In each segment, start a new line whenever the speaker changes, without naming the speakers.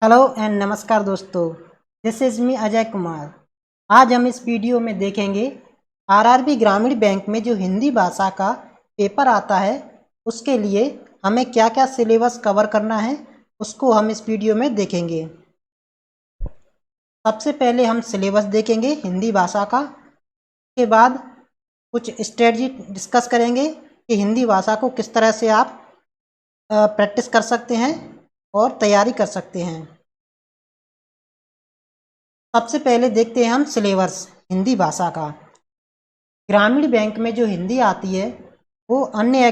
Hello and नमस्कार दोस्तों, this is me Ajay Kumar. आज हम इस वीडियो में देखेंगे आरआरबी ग्रामीण बैंक में जो हिंदी भाषा का पेपर आता है उसके लिए हमें क्या क्या सिलेबस कवर करना है, उसको हम इस वीडियो में देखेंगे। सबसे पहले हम सिलेबस देखेंगे हिंदी भाषा का। उसके बाद कुछ स्ट्रेटजी डिस्कस करेंगे कि हिंदी भाषा को किस तरह से आप प्रैक्टिस कर सकते हैं और तैयारी कर सकते हैं। सबसे पहले देखते हैं हम सिलेबस हिंदी भाषा का। ग्रामीण बैंक में जो हिंदी आती है वो अन्य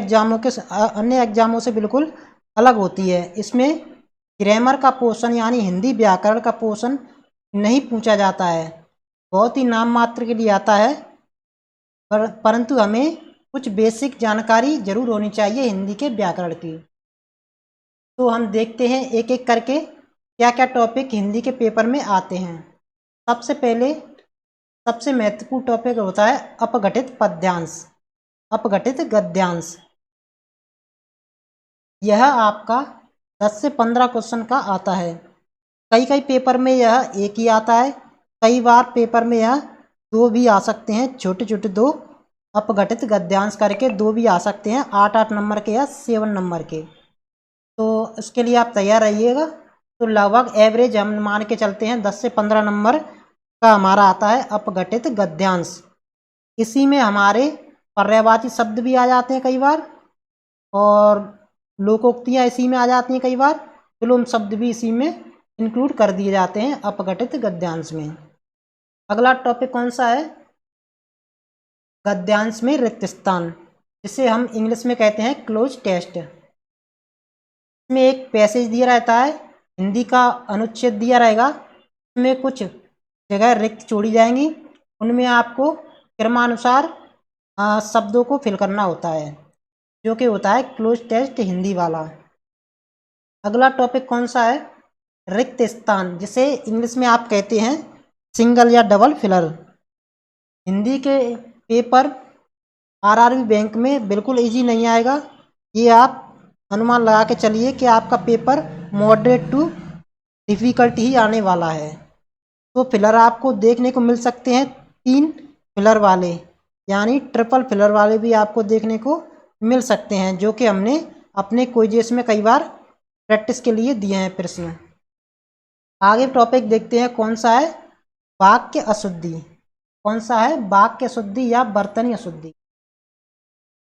एग्जामों से बिल्कुल अलग होती है। इसमें ग्रामर का पोर्शन यानी हिंदी व्याकरण का पोर्शन नहीं पूछा जाता है, बहुत ही नाम मात्र के लिए आता है। परंतु हमें कुछ बेसिक जानकारी जरूर होनी चाहिए हिंदी के व्याकरण की। तो हम देखते हैं एक एक करके क्या क्या टॉपिक हिंदी के पेपर में आते हैं। सबसे पहले सबसे महत्वपूर्ण टॉपिक होता है अपघटित पद्यांश, अपघटित गद्यांश। यह आपका 10 से 15 क्वेश्चन का आता है। कई कई पेपर में यह एक ही आता है, कई बार पेपर में यह दो भी आ सकते हैं, छोटे छोटे दो अपघटित गद्यांश करके दो भी आ सकते हैं, 8-8 नंबर के या 7 नंबर के। तो इसके लिए आप तैयार रहिएगा। तो लगभग एवरेज हम मान के चलते हैं 10 से 15 नंबर का हमारा आता है अपघटित गद्यांश। इसी में हमारे पर्यायवाची शब्द भी आ जाते हैं कई बार, और लोकोक्तियाँ इसी में आ जाती हैं कई बार, विलोम शब्द भी इसी में इंक्लूड कर दिए जाते हैं अपघटित गद्यांश में। अगला टॉपिक कौन सा है? गद्यांश में रिक्त स्थान, जिसे हम इंग्लिश में कहते हैं क्लोज टेस्ट। इसमें एक पैसेज दिया रहता है, हिंदी का अनुच्छेद दिया रहेगा, उसमें कुछ जगह रिक्त छोड़ी जाएंगी, उनमें आपको क्रमानुसार शब्दों को फिल करना होता है, जो कि होता है क्लोज टेस्ट हिंदी वाला। अगला टॉपिक कौन सा है? रिक्त स्थान, जिसे इंग्लिश में आप कहते हैं सिंगल या डबल फिलर। हिंदी के पेपर आरआरबी बैंक में बिल्कुल इजी नहीं आएगा, ये आप अनुमान लगा के चलिए कि आपका पेपर मॉडरेट टू डिफ़िकल्ट ही आने वाला है। तो फिलर आपको देखने को मिल सकते हैं 3 फिलर वाले, यानी ट्रिपल फिलर वाले भी आपको देखने को मिल सकते हैं, जो कि हमने अपने क्विज़ेस में कई बार प्रैक्टिस के लिए दिए हैं प्रश्न। आगे टॉपिक देखते हैं कौन सा है? वाक्य अशुद्धि। कौन सा है? वाक्य अशुद्धि या बर्तनी अशुद्धि।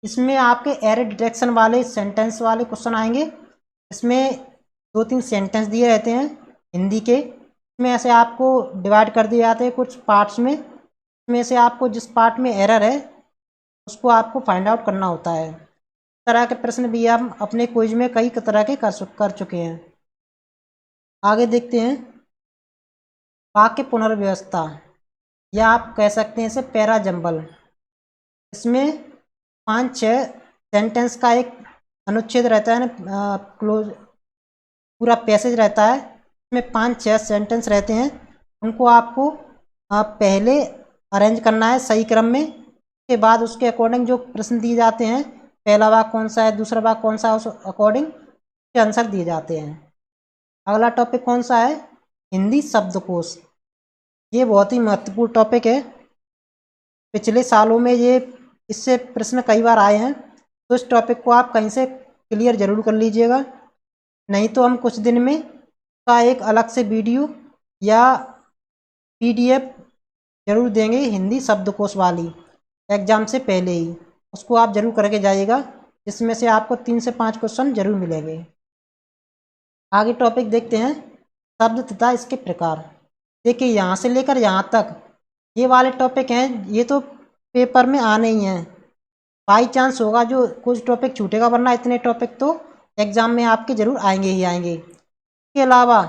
इसमें आपके एरर डिटेक्शन वाले सेंटेंस वाले क्वेश्चन आएंगे। इसमें 2-3 सेंटेंस दिए रहते हैं हिंदी के, इसमें ऐसे आपको डिवाइड कर दिए जाते हैं कुछ पार्ट्स में। इसमें से आपको जिस पार्ट में एरर है उसको आपको फाइंड आउट करना होता है। इस तरह के प्रश्न भी हम अपने क्विज में कई तरह के कर चुके हैं। आगे देखते हैं वाक्य पुनर्व्यवस्था, या आप कह सकते हैं इसे पैरा जंबल। इसमें 5-6 सेंटेंस का एक अनुच्छेद रहता है ना, क्लोज पूरा पैसेज रहता है, इसमें 5-6 सेंटेंस रहते हैं। उनको आपको पहले अरेंज करना है सही क्रम में, उसके बाद उसके अकॉर्डिंग जो प्रश्न दिए जाते हैं, पहला वाक्य कौन सा है, दूसरा वाक्य कौन सा है, उस अकॉर्डिंग के आंसर दिए जाते हैं। अगला टॉपिक कौन सा है? हिंदी शब्दकोश। ये बहुत ही महत्वपूर्ण टॉपिक है, पिछले सालों में ये इससे प्रश्न कई बार आए हैं, तो इस टॉपिक को आप कहीं से क्लियर ज़रूर कर लीजिएगा। नहीं तो हम कुछ दिन में का एक अलग से वीडियो या पीडीएफ जरूर देंगे हिंदी शब्दकोश वाली, एग्ज़ाम से पहले ही उसको आप जरूर करके जाइएगा, जिसमें से आपको 3 से 5 क्वेश्चन जरूर मिलेंगे। आगे टॉपिक देखते हैं शब्द तथा इसके प्रकार। देखिए यहाँ से लेकर यहाँ तक ये वाले टॉपिक हैं, ये तो पेपर में आने ही हैं। बाई चांस होगा जो कुछ टॉपिक छूटेगा, वरना इतने टॉपिक तो एग्ज़ाम में आपके ज़रूर आएंगे ही आएंगे। इसके अलावा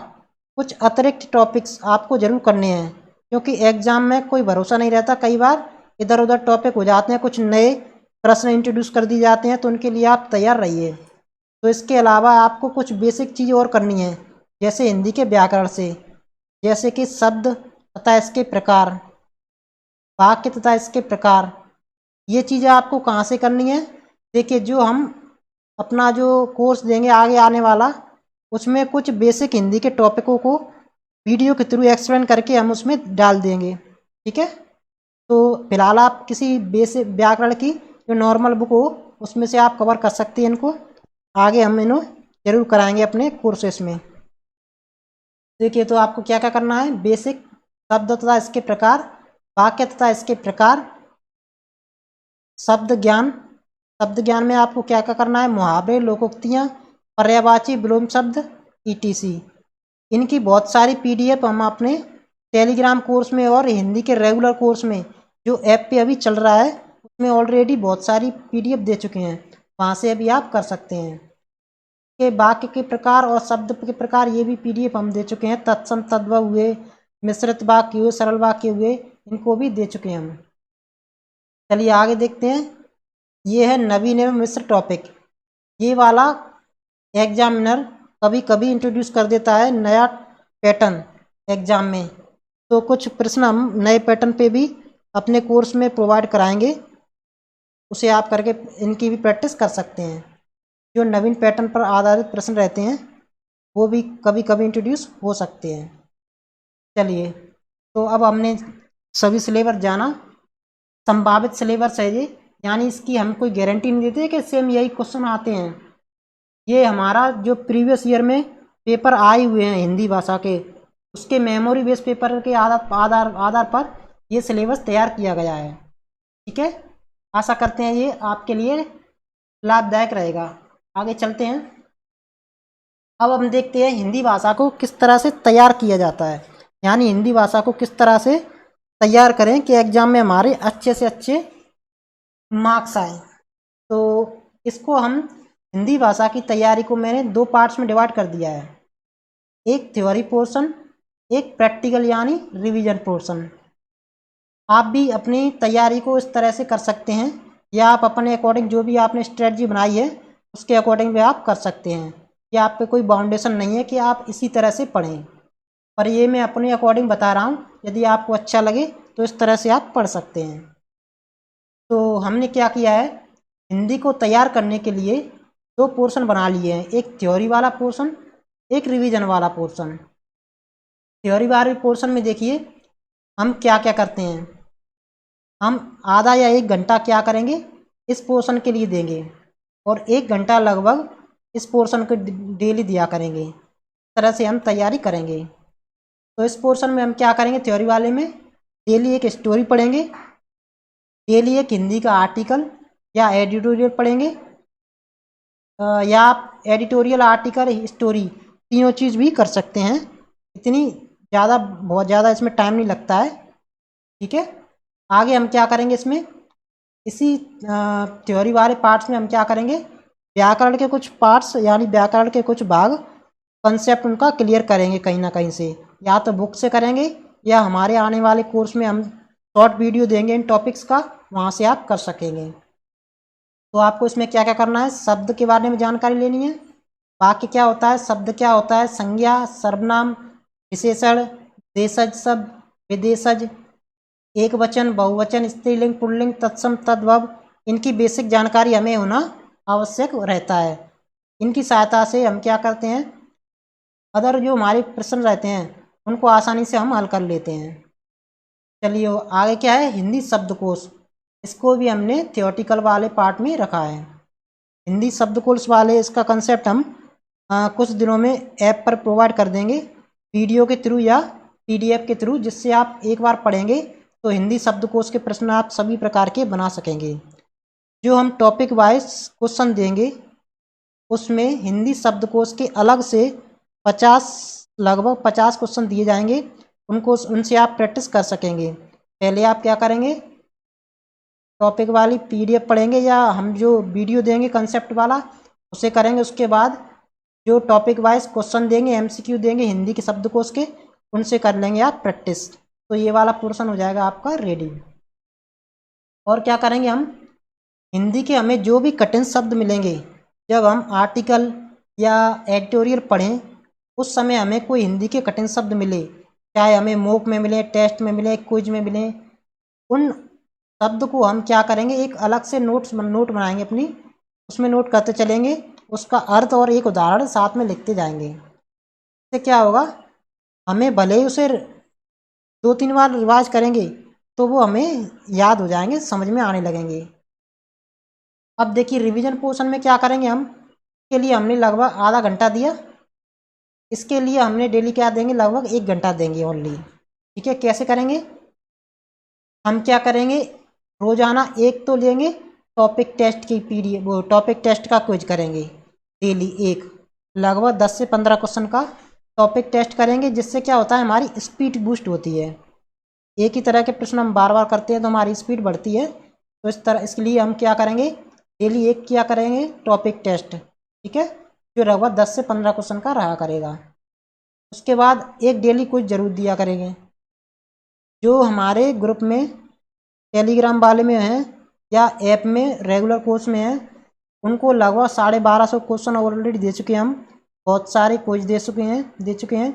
कुछ अतिरिक्त टॉपिक्स आपको ज़रूर करने हैं, क्योंकि एग्ज़ाम में कोई भरोसा नहीं रहता, कई बार इधर उधर टॉपिक हो जाते हैं, कुछ नए प्रश्न इंट्रोड्यूस कर दिए जाते हैं, तो उनके लिए आप तैयार रहिए। तो इसके अलावा आपको कुछ बेसिक चीज़ और करनी है, जैसे हिंदी के व्याकरण से, जैसे कि शब्द तथा इसके प्रकार, वाक्य तथा इसके प्रकार। ये चीज़ें आपको कहाँ से करनी है? देखिए जो हम अपना जो कोर्स देंगे आगे आने वाला, उसमें कुछ बेसिक हिंदी के टॉपिकों को वीडियो के थ्रू एक्सप्लेन करके हम उसमें डाल देंगे। ठीक है, तो फिलहाल आप किसी बेसिक व्याकरण की जो नॉर्मल बुक हो उसमें से आप कवर कर सकते हैं इनको। आगे हम इन्हें जरूर कराएंगे अपने कोर्सेस में। देखिए, तो आपको क्या क्या करना है, बेसिक शब्द तथा इसके प्रकार, वाक्य तथा इसके प्रकार, शब्द ज्ञान। शब्द ज्ञान में आपको क्या क्या करना है, मुहावरे, लोकोक्तियाँ, पर्यायवाची, विलोम शब्द, ईटीसी। इनकी बहुत सारी पीडीएफ हम अपने टेलीग्राम कोर्स में और हिंदी के रेगुलर कोर्स में जो ऐप पे अभी चल रहा है उसमें ऑलरेडी बहुत सारी पीडीएफ दे चुके हैं, वहाँ से अभी आप कर सकते हैं। के वाक्य के प्रकार और शब्द के प्रकार ये भी पीडीएफ हम दे चुके हैं। तत्सम, तद्भव हुए, मिश्रित वाक्य हुए, सरल वाक्य हुए, इनको भी दे चुके हैं हम। चलिए आगे देखते हैं। ये है नवीन एवं मिश्र टॉपिक। ये वाला एग्जामिनर कभी कभी इंट्रोड्यूस कर देता है नया पैटर्न एग्जाम में, तो कुछ प्रश्न हम नए पैटर्न पे भी अपने कोर्स में प्रोवाइड कराएंगे, उसे आप करके इनकी भी प्रैक्टिस कर सकते हैं। जो नवीन पैटर्न पर आधारित प्रश्न रहते हैं वो भी कभी कभी इंट्रोड्यूस हो सकते हैं। चलिए, तो अब हमने सभी सिलेबस जाना। संभावित सिलेबस है ये, यानी इसकी हम कोई गारंटी नहीं देते कि सेम यही क्वेश्चन आते हैं। ये हमारा जो प्रीवियस ईयर में पेपर आए हुए हैं हिंदी भाषा के, उसके मेमोरी बेस्ड पेपर के आधार पर ये सिलेबस तैयार किया गया है। ठीक है, आशा करते हैं ये आपके लिए लाभदायक रहेगा। आगे चलते हैं। अब हम देखते हैं हिंदी भाषा को किस तरह से तैयार किया जाता है, यानी हिंदी भाषा को किस तरह से तैयार करें कि एग्जाम में हमारे अच्छे से अच्छे मार्क्स आए। तो इसको हम हिंदी भाषा की तैयारी को मैंने दो पार्ट्स में डिवाइड कर दिया है, एक थ्योरी पोर्शन, एक प्रैक्टिकल यानी रिवीजन पोर्शन। आप भी अपनी तैयारी को इस तरह से कर सकते हैं, या आप अपने अकॉर्डिंग जो भी आपने स्ट्रेटजी बनाई है उसके अकॉर्डिंग भी आप कर सकते हैं। या आप पे कोई बाउंडेशन नहीं है कि आप इसी तरह से पढ़ें, पर ये मैं अपने अकॉर्डिंग बता रहा हूँ। यदि आपको अच्छा लगे तो इस तरह से आप पढ़ सकते हैं। तो हमने क्या किया है, हिंदी को तैयार करने के लिए दो पोर्शन बना लिए हैं, एक थ्योरी वाला पोर्शन, एक रिवीजन वाला पोर्शन। थ्योरी वाले पोर्शन में देखिए हम क्या क्या करते हैं। हम आधा या एक घंटा क्या करेंगे, इस पोर्शन के लिए देंगे, और एक घंटा लगभग इस पोर्शन को डेली दिया करेंगे। इस तरह से हम तैयारी करेंगे। तो इस पोर्शन में हम क्या करेंगे, थ्योरी वाले में डेली एक स्टोरी पढ़ेंगे, डेली एक हिंदी का आर्टिकल या एडिटोरियल पढ़ेंगे, या आप एडिटोरियल, आर्टिकल, स्टोरी तीनों चीज़ भी कर सकते हैं। इतनी ज़्यादा, बहुत ज़्यादा इसमें टाइम नहीं लगता है। ठीक है, आगे हम क्या करेंगे इसमें, इसी थ्योरी वाले पार्ट्स में हम क्या करेंगे, व्याकरण के कुछ पार्ट्स यानी व्याकरण के कुछ भाग, कंसेप्ट उनका क्लियर करेंगे कहीं ना कहीं से, या तो बुक से करेंगे या हमारे आने वाले कोर्स में हम शॉर्ट वीडियो देंगे इन टॉपिक्स का, वहाँ से आप कर सकेंगे। तो आपको इसमें क्या क्या करना है, शब्द के बारे में जानकारी लेनी है, वाक्य क्या होता है, शब्द क्या होता है, संज्ञा, सर्वनाम, विशेषण, देशज शब्द, विदेशज, एक वचन, बहुवचन, स्त्रीलिंग, पुल्लिंग, तत्सम, तद्भव, इनकी बेसिक जानकारी हमें होना आवश्यक रहता है। इनकी सहायता से हम क्या करते हैं, अदर जो हमारे प्रश्न रहते हैं उनको आसानी से हम हल कर लेते हैं। चलिए आगे क्या है, हिंदी शब्दकोश। इसको भी हमने थियोरटिकल वाले पार्ट में रखा है। हिंदी शब्दकोश वाले इसका कंसेप्ट हम कुछ दिनों में ऐप पर प्रोवाइड कर देंगे, वीडियो के थ्रू या पीडीएफ के थ्रू, जिससे आप एक बार पढ़ेंगे तो हिंदी शब्दकोश के प्रश्न आप सभी प्रकार के बना सकेंगे। जो हम टॉपिक वाइज क्वेश्चन देंगे उसमें हिंदी शब्दकोश के अलग से 50, लगभग 50 क्वेश्चन दिए जाएंगे, उनसे आप प्रैक्टिस कर सकेंगे। पहले आप क्या करेंगे, टॉपिक वाली पीडीएफ पढ़ेंगे या हम जो वीडियो देंगे कंसेप्ट वाला उसे करेंगे। उसके बाद जो टॉपिक वाइज क्वेश्चन देंगे, एमसीक्यू देंगे हिंदी के शब्दकोश के, उनसे कर लेंगे आप प्रैक्टिस। तो ये वाला पोर्शन हो जाएगा आपका रेडी। और क्या करेंगे हम, हिंदी के हमें जो भी कठिन शब्द मिलेंगे, जब हम आर्टिकल या एडिटोरियल पढ़ें उस समय हमें कोई हिंदी के कठिन शब्द मिले, चाहे हमें मॉक में मिले, टेस्ट में मिले, क्विज में मिले, उन शब्द को हम क्या करेंगे, एक अलग से नोट बनाएंगे अपनी, उसमें नोट करते चलेंगे, उसका अर्थ और एक उदाहरण साथ में लिखते जाएंगे। इससे क्या होगा, हमें भले ही उसे 2-3 बार रिवाइज करेंगे तो वो हमें याद हो जाएंगे, समझ में आने लगेंगे। अब देखिए रिवीजन पोर्शन में क्या करेंगे हम, इसके लिए हमने लगभग आधा घंटा दिया, इसके लिए हमने डेली क्या देंगे, लगभग 1 घंटा देंगे ओनली। ठीक है, कैसे करेंगे, हम क्या करेंगे, रोजाना एक तो लेंगे टॉपिक टेस्ट की पीडीएफ, वो टॉपिक टेस्ट का क्विज करेंगे डेली एक, लगभग 10 से 15 क्वेश्चन का टॉपिक टेस्ट करेंगे, जिससे क्या होता है हमारी स्पीड बूस्ट होती है। एक ही तरह के प्रश्न हम बार बार करते हैं तो हमारी स्पीड बढ़ती है। तो इस तरह इसके लिए हम क्या करेंगे, डेली एक क्या करेंगे टॉपिक टेस्ट, ठीक है, जो लगभग 10 से 15 क्वेश्चन का रहा करेगा। उसके बाद एक डेली क्विज जरूर दिया करेंगे। जो हमारे ग्रुप में टेलीग्राम वाले में हैं या ऐप में रेगुलर कोर्स में हैं, उनको लगभग 1250 क्वेश्चन ऑलरेडी दे चुके हैं हम, बहुत सारे क्विज दे चुके हैं।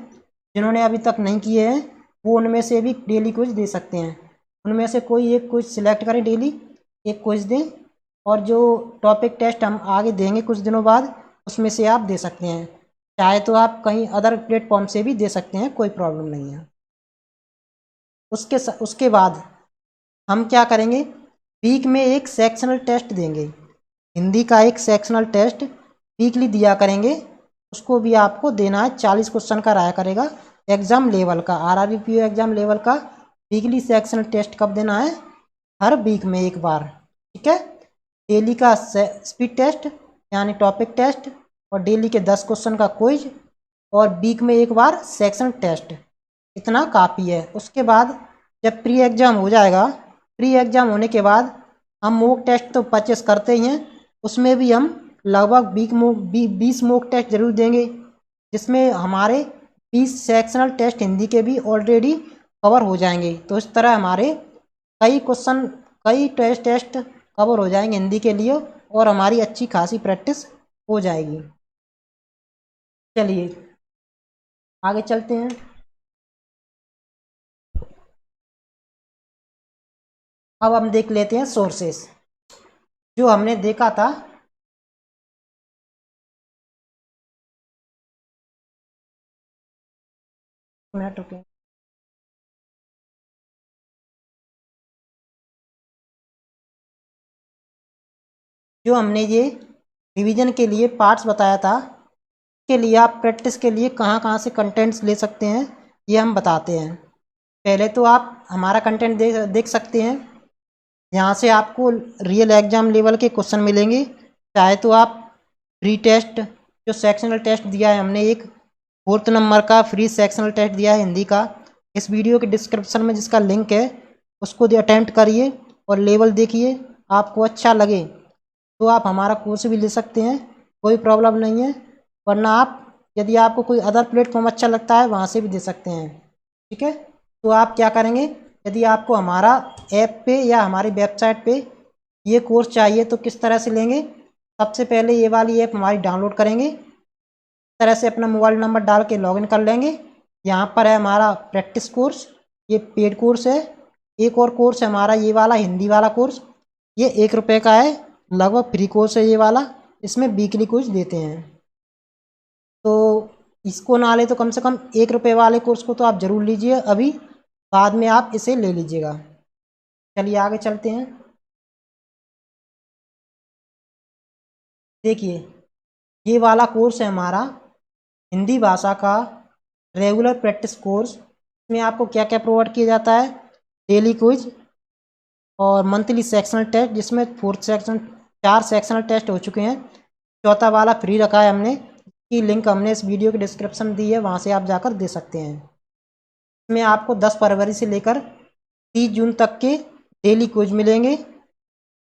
जिन्होंने अभी तक नहीं किए हैं वो उनमें से भी डेली क्विज दे सकते हैं। उनमें से कोई एक क्विज सिलेक्ट करें, डेली एक क्विज दें, और जो टॉपिक टेस्ट हम आगे देंगे कुछ दिनों बाद उसमें से आप दे सकते हैं। चाहे तो आप कहीं अदर प्लेटफॉर्म से भी दे सकते हैं, कोई प्रॉब्लम नहीं है। उसके बाद हम क्या करेंगे, वीक में एक सेक्शनल टेस्ट देंगे, हिंदी का एक सेक्शनल टेस्ट वीकली दिया करेंगे। उसको भी आपको देना है, 40 क्वेश्चन का रहा करेगा, एग्जाम लेवल का, RRBPO एग्जाम लेवल का वीकली सेक्शनल टेस्ट कब देना है, हर वीक में एक बार। ठीक है, डेली का स्पीड टेस्ट यानी टॉपिक टेस्ट, और डेली के 10 क्वेश्चन का क्विज, और वीक में एक बार सेक्शन टेस्ट, इतना काफ़ी है। उसके बाद जब प्री एग्ज़ाम हो जाएगा, प्री एग्ज़ाम होने के बाद हम मॉक टेस्ट तो परचेस करते ही हैं, उसमें भी हम लगभग 20 मॉक टेस्ट जरूर देंगे, जिसमें हमारे 20 सेक्शनल टेस्ट हिंदी के भी ऑलरेडी कवर हो जाएंगे। तो इस तरह हमारे कई टेस्ट कवर हो जाएंगे हिंदी के लिए, और हमारी अच्छी खासी प्रैक्टिस हो जाएगी। चलिए आगे चलते हैं। अब हम देख लेते हैं सोर्सेस, जो हमने देखा था मिनट रुके, जो हमने ये रिवीजन के लिए पार्ट्स बताया था, के लिए आप प्रैक्टिस के लिए कहाँ कहाँ से कंटेंट्स ले सकते हैं ये हम बताते हैं। पहले तो आप हमारा कंटेंट देख सकते हैं, यहाँ से आपको रियल एग्जाम लेवल के क्वेश्चन मिलेंगे। चाहे तो आप फ्री टेस्ट, जो सेक्शनल टेस्ट दिया है हमने, एक 4th नंबर का फ्री सेक्शनल टेस्ट दिया है हिंदी का, इस वीडियो के डिस्क्रिप्शन में जिसका लिंक है उसको अटेम्प्ट करिए और लेवल देखिए। आपको अच्छा लगे तो आप हमारा कोर्स भी ले सकते हैं, कोई प्रॉब्लम नहीं है। वरना आप, यदि आपको कोई अदर प्लेटफॉर्म अच्छा लगता है वहाँ से भी दे सकते हैं। ठीक है, तो आप क्या करेंगे, यदि आपको हमारा ऐप पे या हमारी वेबसाइट पे ये कोर्स चाहिए तो किस तरह से लेंगे। सबसे पहले ये वाली ऐप हमारी डाउनलोड करेंगे, इस तरह से अपना मोबाइल नंबर डाल के लॉगिन कर लेंगे। यहाँ पर है हमारा प्रैक्टिस कोर्स, ये पेड कोर्स है। एक और कोर्स है हमारा ये वाला हिंदी वाला कोर्स, ये 1 रुपये का है, लगभग फ्री कोर्स है ये वाला, इसमें वीकली कोर्स देते हैं। तो इसको ना ले तो कम से कम 1 रुपये वाले कोर्स को तो आप ज़रूर लीजिए अभी, बाद में आप इसे ले लीजिएगा। चलिए आगे चलते हैं। देखिए ये वाला कोर्स है हमारा हिंदी भाषा का रेगुलर प्रैक्टिस कोर्स। इसमें आपको क्या क्या प्रोवाइड किया जाता है, डेली क्विज और मंथली सेक्शनल टेस्ट, जिसमें 4 सेक्शनल टेस्ट हो चुके हैं, चौथा वाला फ्री रखा है हमने, की लिंक हमने इस वीडियो के डिस्क्रिप्शन में दी है, वहाँ से आप जाकर दे सकते हैं। इसमें आपको 10 फरवरी से लेकर 30 जून तक के डेली क्विज मिलेंगे,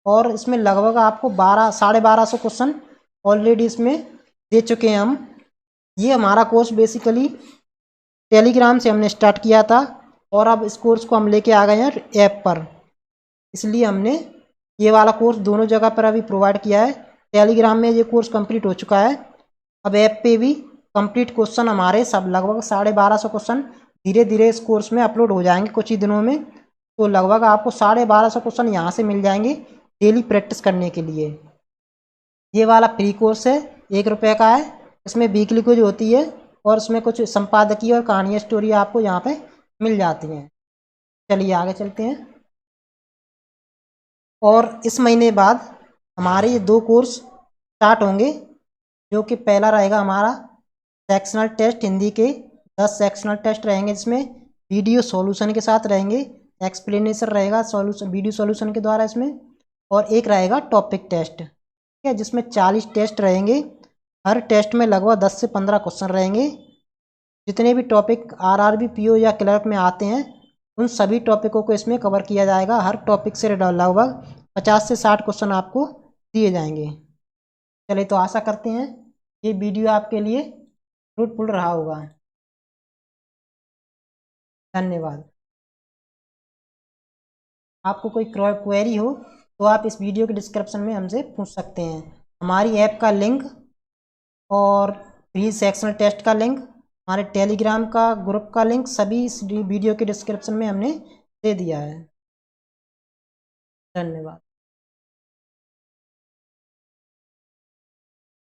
और इसमें लगभग आपको 1200 क्वेश्चन ऑलरेडी इसमें दे चुके हैं हम। ये हमारा कोर्स बेसिकली टेलीग्राम से हमने स्टार्ट किया था, और अब इस कोर्स को हम लेके आ गए हैं ऐप पर, इसलिए हमने ये वाला कोर्स दोनों जगह पर अभी प्रोवाइड किया है। टेलीग्राम में ये कोर्स कंप्लीट हो चुका है, अब ऐप पे भी कंप्लीट क्वेश्चन हमारे सब लगभग 1250 क्वेश्चन धीरे धीरे इस कोर्स में अपलोड हो जाएंगे कुछ ही दिनों में। तो लगभग आपको 1250 क्वेश्चन यहाँ से मिल जाएंगे डेली प्रैक्टिस करने के लिए। ये वाला फ्री कोर्स है, 1 रुपये का है, इसमें वीकली क्विज होती है, और उसमें कुछ संपादकीय और कहानी स्टोरी आपको यहाँ पे मिल जाती हैं। चलिए आगे चलते हैं। और इस महीने बाद हमारे ये 2 कोर्स स्टार्ट होंगे, जो कि पहला रहेगा हमारा सेक्शनल टेस्ट हिंदी के 10 सेक्शनल टेस्ट रहेंगे, जिसमें वीडियो सॉल्यूशन के साथ रहेंगे, एक्सप्लेनेशन रहेगा सॉल्यूशन वीडियो सॉल्यूशन के द्वारा इसमें, और एक रहेगा टॉपिक टेस्ट, ठीक है, जिसमें 40 टेस्ट रहेंगे। हर टेस्ट में लगभग 10 से 15 क्वेश्चन रहेंगे। जितने भी टॉपिक आरआरबी, पीओ या क्लर्क में आते हैं उन सभी टॉपिकों को इसमें कवर किया जाएगा। हर टॉपिक से लगभग 50 से 60 क्वेश्चन आपको दिए जाएंगे। चलिए, तो आशा करते हैं ये वीडियो आपके लिए फ्रूटफुल रहा होगा। धन्यवाद। आपको कोई क्वेरी हो तो आप इस वीडियो के डिस्क्रिप्शन में हमसे पूछ सकते हैं। हमारी ऐप का लिंक और प्री सेक्शनल टेस्ट का लिंक, हमारे टेलीग्राम का ग्रुप का लिंक सभी इस वीडियो के डिस्क्रिप्शन में हमने दे दिया है। धन्यवाद।